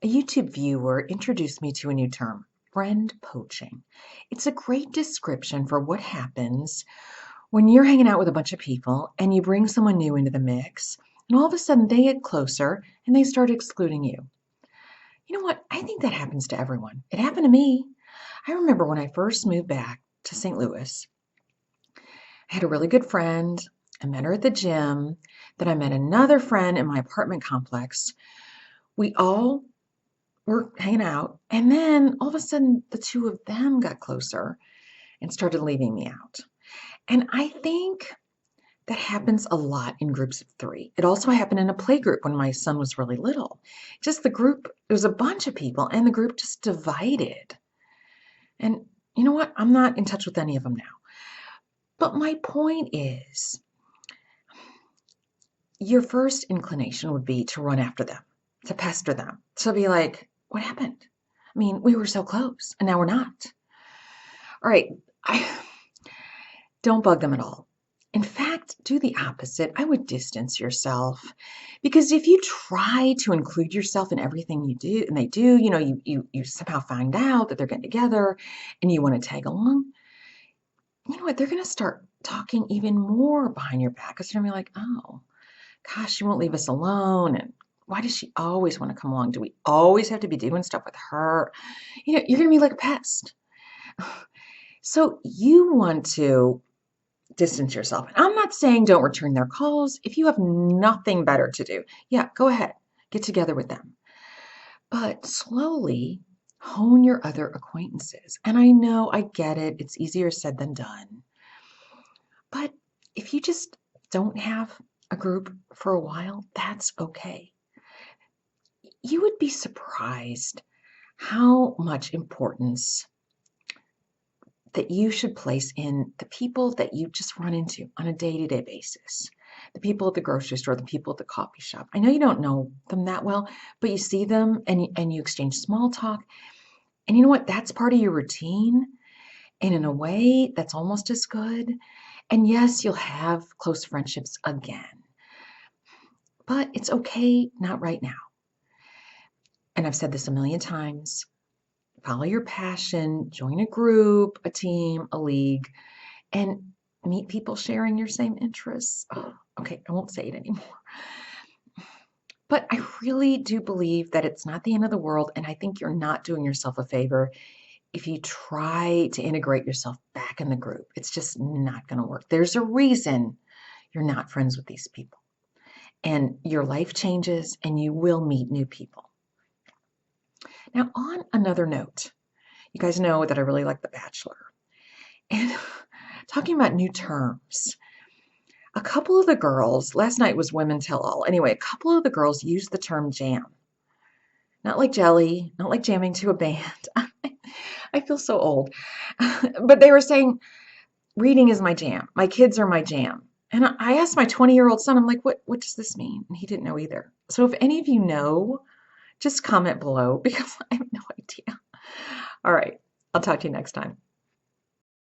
A YouTube viewer introduced me to a new term, friend poaching. It's a great description for what happens when you're hanging out with a bunch of people and you bring someone new into the mix, and all of a sudden they get closer and they start excluding you. You know what? I think that happens to everyone. It happened to me. I remember when I first moved back to St. Louis, I had a really good friend. I met her at the gym. Then I met another friend in my apartment complex. We all were hanging out, and then all of a sudden the two of them got closer and started leaving me out. And I think that happens a lot in groups of three. It also happened in a play group when my son was really little. Just the group, it was a bunch of people, and the group just divided. And you know what? I'm not in touch with any of them now. But my point is, your first inclination would be to run after them, to pester them, to be like, what happened? I mean, we were so close, and now we're not. All right, I don't bug them at all. In fact, do the opposite. I would distance yourself, because if you try to include yourself in everything you do, and they do, you somehow find out that they're getting together and you want to tag along, you know what? They're going to start talking even more behind your back, because they're going to be like, oh, gosh, she won't leave us alone. And why does she always want to come along? Do we always have to be doing stuff with her? You're going to be like a pest. So you want to distance yourself. And I'm not saying don't return their calls. If you have nothing better to do, yeah, go ahead, get together with them. But slowly hone your other acquaintances. And I know, I get it, it's easier said than done. But if you just don't have a group for a while, that's okay. You would be surprised how much importance that you should place in the people that you just run into on a day-to-day basis. The people at the grocery store, the people at the coffee shop. I know you don't know them that well, but you see them and you exchange small talk. And you know what? That's part of your routine. And in a way, that's almost as good. And yes, you'll have close friendships again. But it's okay, not right now. And I've said this a million times. Follow your passion, join a group, a team, a league, and meet people sharing your same interests. Oh, okay, I won't say it anymore. But I really do believe that it's not the end of the world, and I think you're not doing yourself a favor if you try to integrate yourself back in the group. It's just not going to work. There's a reason you're not friends with these people, and your life changes, and you will meet new people. Now, on another note, you guys know that I really like The Bachelor. And talking about new terms, a couple of the girls, last night was Women Tell All. Anyway, a couple of the girls used the term jam. Not like jelly, not like jamming to a band. I feel so old. But they were saying, reading is my jam. My kids are my jam. And I asked my 20-year-old son, I'm like, what does this mean? And he didn't know either. So if any of you know, just comment below because I have no idea. All right. I'll talk to you next time.